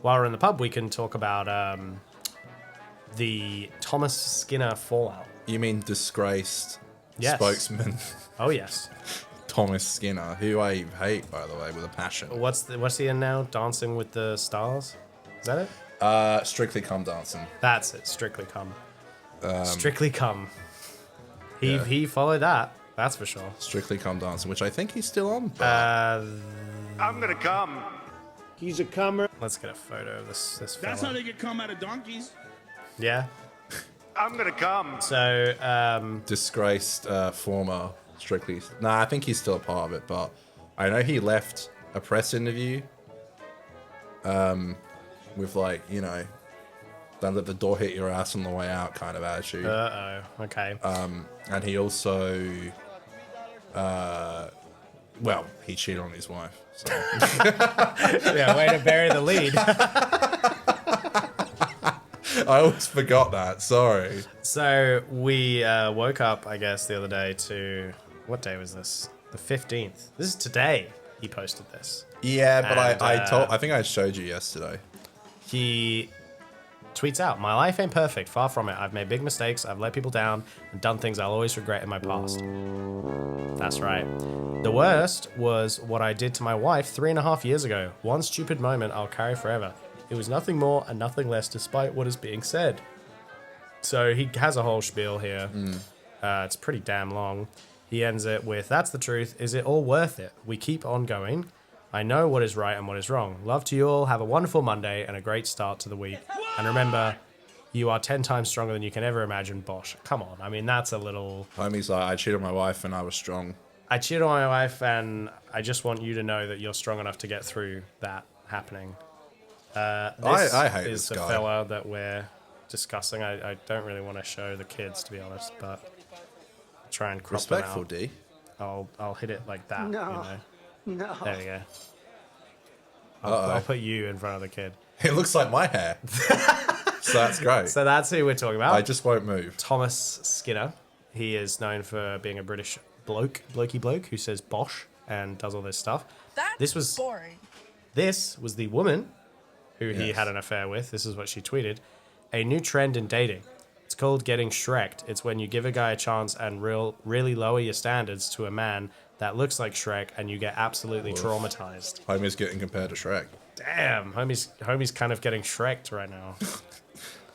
while we're in the pub, we can talk about the Thomas Skinner fallout. You mean disgraced Yes. spokesman Oh yes. Thomas Skinner, who I hate, by the way, with a passion. What's he in now? Dancing with the Stars? Is that it? Strictly Come Dancing. That's it. Strictly Come. Strictly Come. He followed that. That's for sure. Strictly Come Dancing, which I think he's still on. But I'm gonna come. He's a comer. Let's get a photo of this That's fella. how they get come out of donkeys. Yeah. I'm gonna come. So disgraced former Strictly. Nah, I think he's still a part of it, but I know he left a press interview with, like, you know, don't let the door hit your ass on the way out kind of attitude. Okay. And he also, well, he cheated on his wife. So. Yeah, way to bury the lead. I always forgot that. Sorry. So we woke up, I guess, the other day to... What day was this? The 15th. This is today he posted this. Yeah, but And, I think I showed you yesterday. He tweets out, "My life ain't perfect, far from it. I've made big mistakes, I've let people down, and done things I'll always regret in my past." That's right. The worst was what I did to my wife 3.5 years ago. One stupid moment I'll carry forever. It was nothing more and nothing less despite what is being said. So he has a whole spiel here. It's pretty damn long. He ends it with, "That's the truth. Is it all worth it? We keep on going. I know what is right and what is wrong. Love to you all. Have a wonderful Monday and a great start to the week. And remember, you are 10 times stronger than you can ever imagine, Bosch." Come on. I mean, that's a little... Homie's like, I cheated on my wife and I was strong. I cheated on my wife and I just want you to know that you're strong enough to get through that happening. I hate is this the guy. fella that we're discussing. I don't really want to show the kids, to be honest, but I'll try and crop Respectful, them out. D. I'll hit it like that. No. You know? No. There we go. I'll put you in front of the kid. It looks like my hair. So that's great. So that's who we're talking about. I just won't move. Thomas Skinner. He is known for being a British blokey bloke who says Bosch and does all this stuff. That's boring. This was the woman who he Yes. had an affair with. This is what she tweeted. "A new trend in dating. It's called getting Shrek'd. It's when you give a guy a chance and really lower your standards to a man that looks like Shrek and you get absolutely traumatized." Homie's getting compared to Shrek. Damn, homie's kind of getting Shrek'd right now.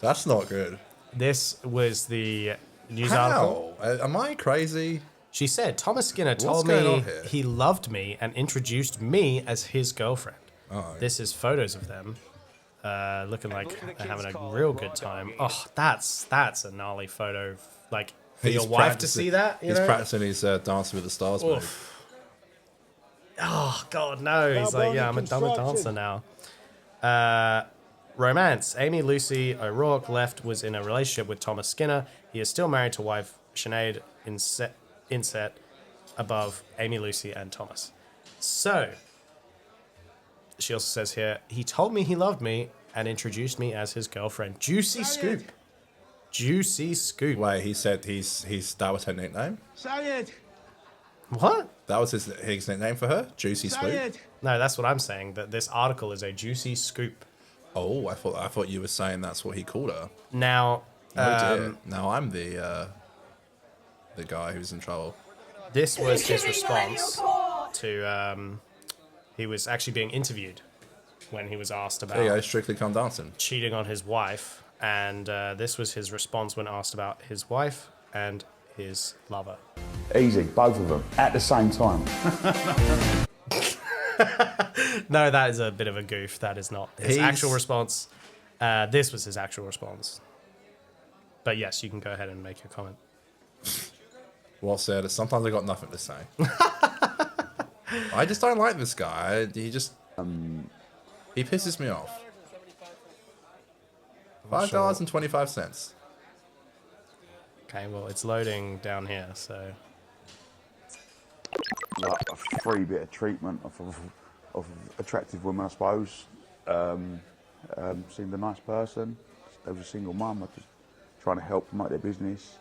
That's not good. This was the news article. How? Am I crazy? She said, "Thomas Skinner told going me on here? he loved me and introduced me as his girlfriend." Oh. This is photos of them looking like they're having a real good time. Oh, that's a gnarly photo. Like, for your wife to see that, you He's know? practicing his Dancing with the Stars move. Oof. Oh, God, no. He's like, yeah, I'm a dancer now. Romance. Amy Lucy O'Rourke was in a relationship with Thomas Skinner. He is still married to wife Sinead Inset above Amy Lucy and Thomas. So, she also says here, "He told me he loved me and introduced me as his girlfriend." Juicy scoop. Juicy scoop. Wait, he said that was her nickname? Sayed. What? That was his nickname for her? Juicy Spook? Sayed. No, that's what I'm saying. That this article is a juicy scoop. Oh, I thought you were saying that's what he called her. Now, Oh dear. Now I'm the guy who's in trouble. this was his response to... he was actually being interviewed when he was asked There you go, about Strictly Come Dancing. cheating on his wife. And this was his response when asked about his wife and his lover. Easy, both of them, at the same time. No, that is a bit of a goof. That is not his He's- actual response. This was his actual response. But yes, you can go ahead and make your comment. Well said. Sometimes I got nothing to say. I just don't like this guy. He just he pisses me off. $5.25. Okay, well, it's loading down here, so... Like a free bit of treatment of attractive women, I suppose. Seemed a nice person. They was a single mum. I was just trying to help promote their business.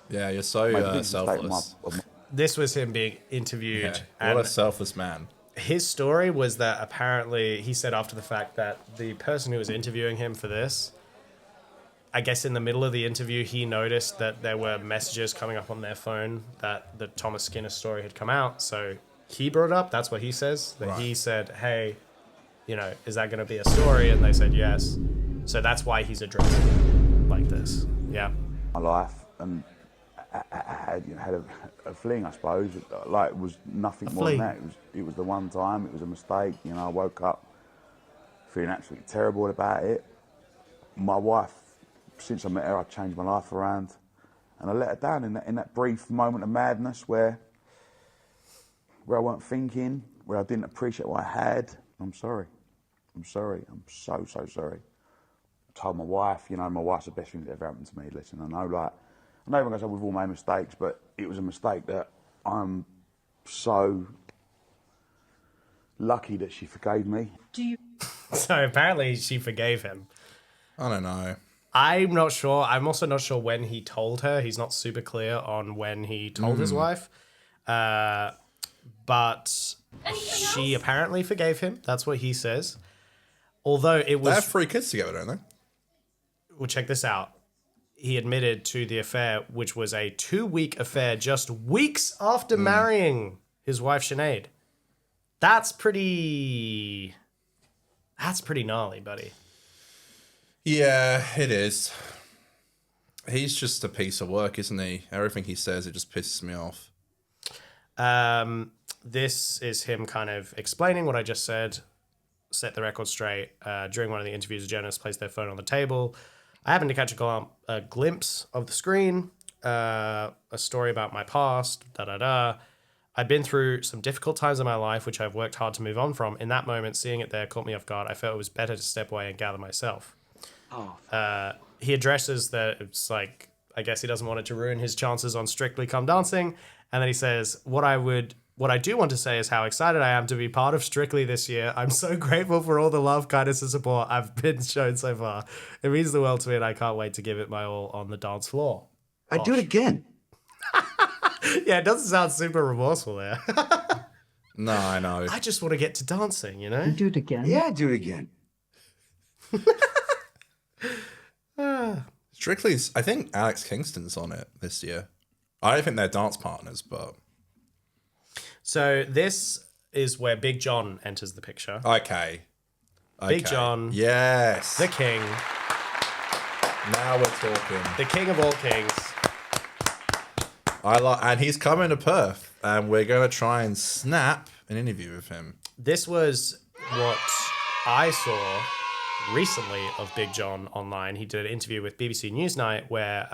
Yeah, you're so Made a big mistake selfless. of my- This was him being interviewed. Yeah, what a selfless man. his story was that apparently he said after the fact that the person who was interviewing him for this, I guess in the middle of the interview, he noticed that there were messages coming up on their phone that the Thomas Skinner story had come out. So he brought it up. That's what he says. That he said, hey, you know, is that going to be a story? And they said yes. So that's why he's addressing it like this. Yeah. My life, and I had a fling, I suppose. Like, it was nothing more than that. It was the one time. It was a mistake. You know, I woke up feeling absolutely terrible about it. My wife, since I met her, I changed my life around, and I let her down in that brief moment of madness where I weren't thinking, where I didn't appreciate what I had. I'm sorry. I'm sorry. I'm so sorry. I told my wife, you know, my wife's the best thing that ever happened to me. Listen, I know everyone goes, we've all made mistakes, but it was a mistake that I'm so lucky that she forgave me. So apparently she forgave him. I don't know. I'm not sure. I'm also not sure when he told her. He's not super clear on when he told his wife. But she apparently forgave him. That's what he says. Although it was... They have 3 kids together, don't they? Well, check this out. He admitted to the affair, which was a 2-week affair just weeks after marrying his wife, Sinead. That's pretty gnarly, buddy. Yeah, it is. He's just a piece of work, isn't he? Everything he says, it just pisses me off. This is him kind of explaining what I just said, set the record straight. During one of the interviews, a journalist placed their phone on the table. I happened to catch a glimpse of the screen, a story about my past, I've been through some difficult times in my life, which I've worked hard to move on from. In that moment, seeing it there caught me off guard. I felt it was better to step away and gather myself. He addresses that it's like, I guess he doesn't want it to ruin his chances on Strictly Come Dancing. And then he says, what I do want to say is how excited I am to be part of Strictly this year. I'm so grateful for all the love, kindness, and support I've been shown so far. It means the world to me, and I can't wait to give it my all on the dance floor. I'd do it again. Yeah, it doesn't sound super remorseful there. No, I know. I just want to get to dancing, you know? Do it again. Yeah, I'd do it again. Strictly's, I think Alex Kingston's on it this year. I don't think they're dance partners, but... So this is where Big John enters the picture. Okay. Big John. Yes. The king. Now we're talking. The king of all kings. And he's coming to Perth, and we're going to try and snap an interview with him. This was what I saw recently of Big John online. He did an interview with BBC Newsnight where,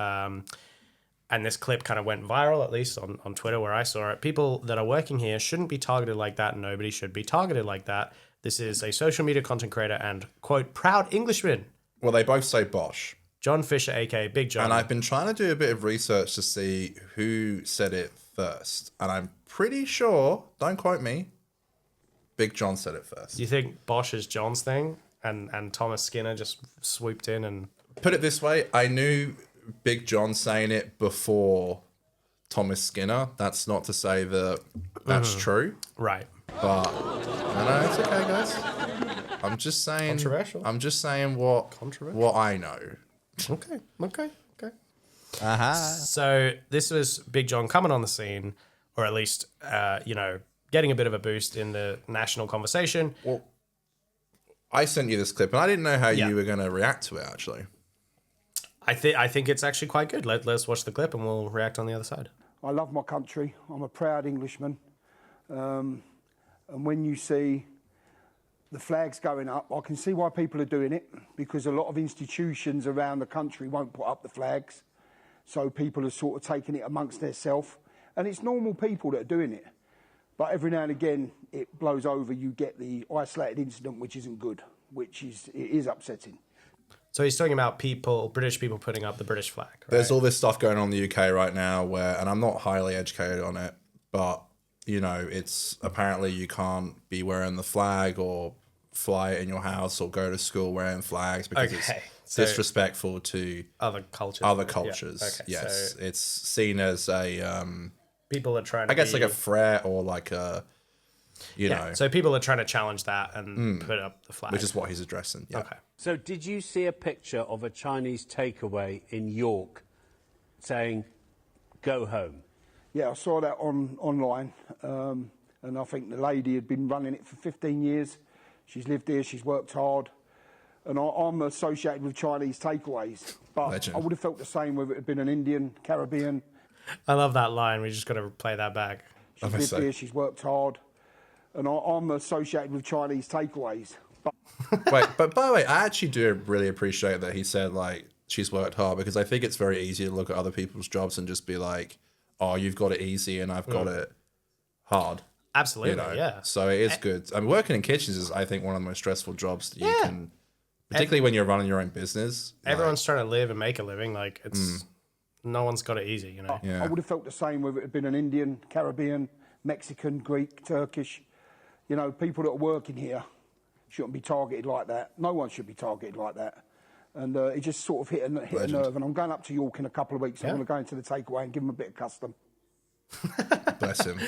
and this clip kind of went viral, at least on Twitter where I saw it. People that are working here shouldn't be targeted like that. Nobody should be targeted like that. This is a social media content creator and, quote, proud Englishman. Well, they both say Bosch. John Fisher, aka Big John. And I've been trying to do a bit of research to see who said it first. And I'm pretty sure, don't quote me, Big John said it first. Do you think Bosch is John's thing and Thomas Skinner just swooped in and... Put it this way, I knew Big John saying it before Thomas Skinner. That's not to say that that's true. Right. But, no, it's okay, guys. I'm just saying... Controversial. I'm just saying what I know. Okay. Uh-huh. So this was Big John coming on the scene, or at least, getting a bit of a boost in the national conversation. Well, I sent you this clip, and I didn't know how you were going to react to it, actually. I think it's actually quite good. Let's watch the clip, and we'll react on the other side. I love my country. I'm a proud Englishman. And when you see the flags going up, I can see why people are doing it, because a lot of institutions around the country won't put up the flags. So people are sort of taking it amongst themselves. And it's normal people that are doing it. But every now and again, it blows over. You get the isolated incident, which isn't good, it is upsetting. So he's talking about British people putting up the British flag. Right? There's all this stuff going on in the UK right now and I'm not highly educated on it, but, it's apparently you can't be wearing the flag or fly it in your house or go to school wearing flags because it's disrespectful to other cultures. Yeah. Okay. Yes. So it's seen as a... people are trying to like a threat or like a... You know, So people are trying to challenge that and put up the flag. which is what he's addressing. Yeah. Okay. So did you see a picture of a Chinese takeaway in York saying, go home? Yeah, I saw that online, and I think the lady had been running it for 15 years. She's lived here, she's worked hard, and I'm associated with Chinese takeaways. But Legend. I would have felt the same whether it had been an Indian, Caribbean. I love that line. We just got to play that back. She's lived here, she's worked hard, and I'm associated with Chinese takeaways. But Wait, but by the way, I actually do really appreciate that he said, like, she's worked hard, because I think it's very easy to look at other people's jobs and just be like, oh, you've got it easy and I've got it hard. Absolutely, You know? yeah. So it is good. I mean, working in kitchens is, I think, one of the most stressful jobs that you can, particularly when you're running your own business. Everyone's trying to live and make a living. Like, it's no one's got it easy, you know. Yeah. I would have felt the same whether it had been an Indian, Caribbean, Mexican, Greek, Turkish. You know, people that are working here shouldn't be targeted like that. No one should be targeted like that. And it just sort of hit a nerve. And I'm going up to York in a couple of weeks. I'm going to go into the takeaway and give them a bit of custom. Bless him.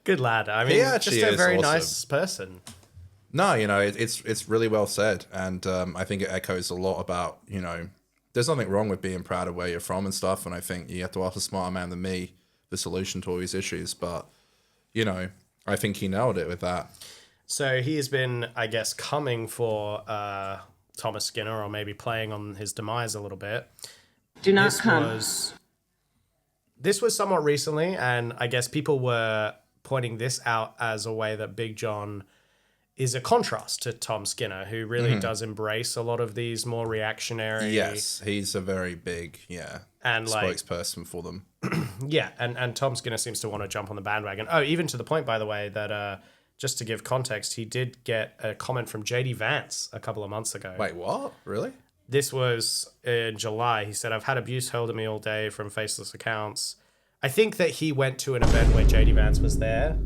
Good lad. I mean, actually just a is very awesome. nice person. No, you know, it's really well said. And I think it echoes a lot about, you know, there's nothing wrong with being proud of where you're from and stuff. And I think you have to ask a smarter man than me the solution to all these issues. But, you know, I think he nailed it with that. So he has been, I guess, coming for Thomas Skinner, or maybe playing on his demise a little bit. Do not come. This was somewhat recently, and I guess people were pointing this out as a way that Big John is a contrast to Tom Skinner, who really does embrace a lot of these more reactionary... Yes, he's a very big, and spokesperson for them. Yeah, and Tom Skinner seems to want to jump on the bandwagon. Oh, even to the point, by the way, that just to give context, he did get a comment from JD Vance a couple of months ago. Wait, what? Really? This was in July. He said, I've had abuse hurled at me all day from faceless accounts. I think that he went to an event where JD Vance was there,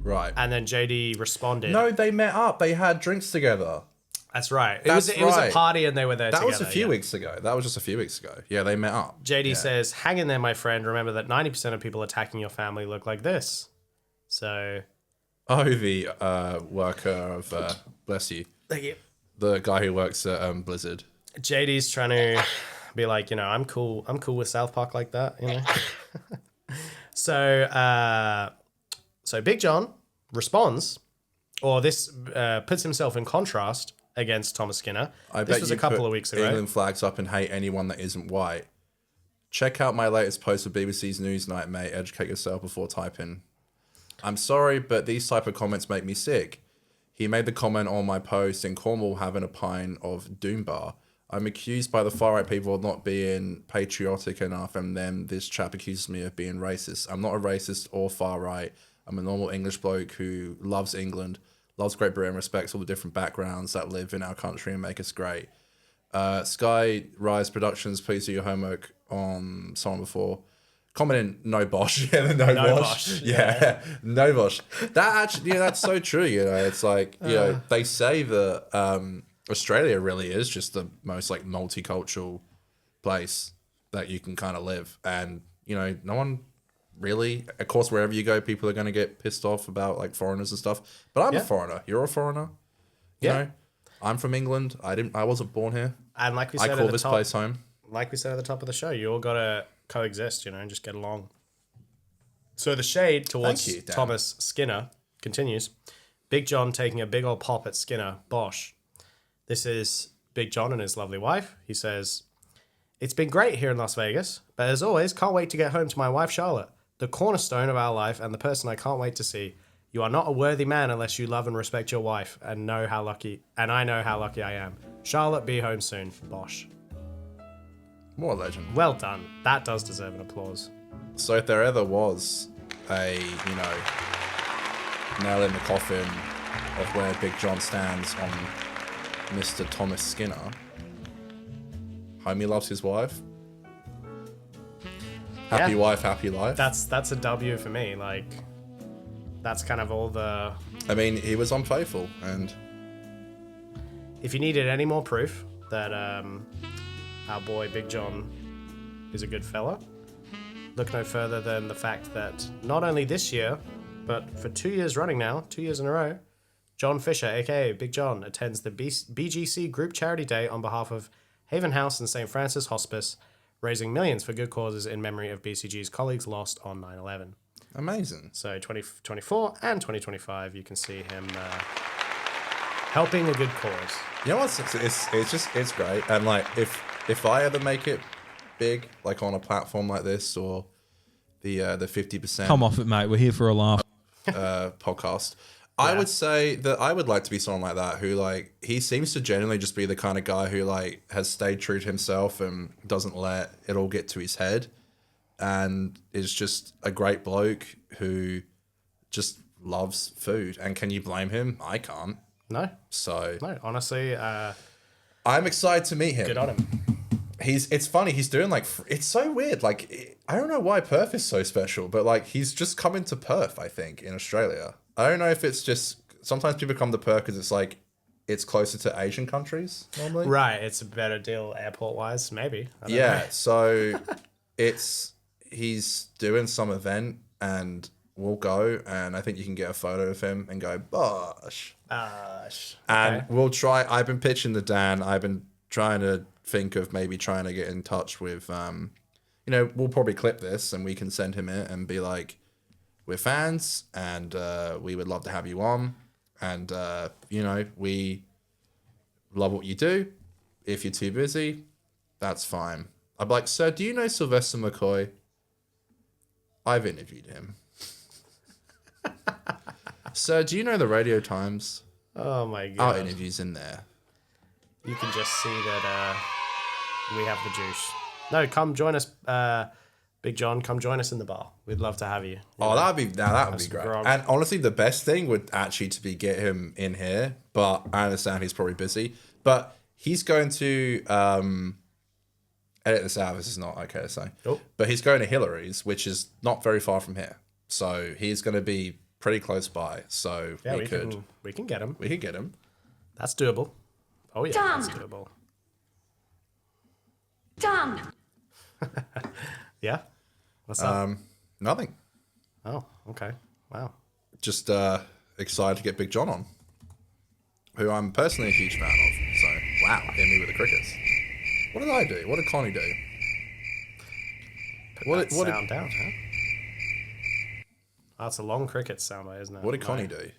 Right. and then JD responded. No, they met up. They had drinks together. That's right. It That's was a right. party and they were there That together. was a few weeks ago. That was just a few weeks ago. Yeah, they met up. JD says, hang in there, my friend. Remember that 90% of people attacking your family look like this. So... Oh, the worker of bless you, Thank you. the guy who works at Blizzard. JD's trying to be like, you know, I'm cool with South Park like that, you know. So Big John responds, or this puts himself in contrast against Thomas Skinner. This was a couple of weeks ago. England flags up and hate anyone that isn't white. Check out my latest post with BBC's Newsnight, mate. Educate yourself before typing. I'm sorry, but these type of comments make me sick. He made the comment on my post in Cornwall having a pint of Doom Bar. I'm accused by the far-right people of not being patriotic enough, and then this chap accuses me of being racist. I'm not a racist or far-right. I'm a normal English bloke who loves England, loves Great Britain, respects all the different backgrounds that live in our country and make us great. Sky Rise Productions, please do your homework on someone before. Commenting no bosh. Yeah, the no bosh. Yeah, no bosh. That actually, yeah, that's so true. You know, it's like, you know, they say that Australia really is just the most like multicultural place that you can kind of live. And, you know, no one really, of course, wherever you go, people are going to get pissed off about like foreigners and stuff. But I'm a foreigner. You're a foreigner. You know, I'm from England. I wasn't born here. And like we said, I call this place home. Like we said at the top of the show, you all got to coexist, you know, and just get along. So the shade towards Thank you, Dan. Thomas Skinner continues. Big John taking a big old pop at Skinner. Bosh. This is Big John and his lovely wife. He says, it's been great here in Las Vegas, but as always, can't wait to get home to my wife, Charlotte, the cornerstone of our life and the person I can't wait to see. You are not a worthy man unless you love and respect your wife and I know how lucky I am. Charlotte, be home soon. Bosh. What a legend. Well done. That does deserve an applause. So if there ever was a, you know, nail in the coffin of where Big John stands on Mr. Thomas Skinner, homie loves his wife. Happy wife, happy life. That's a W for me. Like, that's kind of all the... I mean, he was unfaithful, and... If you needed any more proof that our boy Big John is a good fella, look no further than the fact that not only this year, but for 2 years running now, 2 years in a row, John Fisher, aka Big John, attends the BGC Group Charity Day on behalf of Haven House and St. Francis Hospice, raising millions for good causes in memory of BCG's colleagues lost on 9/11. Amazing. So 2024 and 2025, you can see him helping a good cause. You know what? It's great. And like, if I ever make it big, like on a platform like this or the 50%. Come off it, mate. We're here for a laugh. Podcast. I would say that I would like to be someone like that who, like, he seems to genuinely just be the kind of guy who, like, has stayed true to himself and doesn't let it all get to his head, and is just a great bloke who just loves food. And can you blame him? I can't. No. So No, honestly, I'm excited to meet him. good on him. It's funny, he's doing like, it's so weird, like, I don't know why Perth is so special, but like, he's just coming to Perth, I think, in Australia. I don't know if it's just, sometimes people come to Perth because it's like, it's closer to Asian countries normally. Right, it's a better deal airport-wise, maybe. I don't Yeah, know. so he's doing some event and we'll go, and I think you can get a photo of him and go, bosh. And we'll try, I've been pitching to Dan, I've been trying to think of maybe trying to get in touch with, we'll probably clip this and we can send him it and be like, we're fans and we would love to have you on. And, we love what you do. If you're too busy, that's fine. I'd be like, sir, do you know Sylvester McCoy? I've interviewed him. Sir, do you know the Radio Times? Oh my god. Our interview's in there. You can just see that we have the juice. No, come join us, Big John. Come join us in the bar. We'd love to have you. That would be some great. grog. And honestly, the best thing would actually to be get him in here. But I understand he's probably busy. But he's going to edit this out. This is not okay to say. Oh. But he's going to Hillary's, which is not very far from here. So he's going to be pretty close by. So Yeah, we could get him. we could get him. That's doable. Oh yeah, Done. that's doable. Done. Yeah. What's up? Nothing. Oh, okay. Wow. Just excited to get Big John on, who I'm personally a huge fan of. So wow, hit me with the crickets. What did I do? What did Connie do? What sound down, huh? Oh, it's a long cricket sound, isn't it? What did Connie do?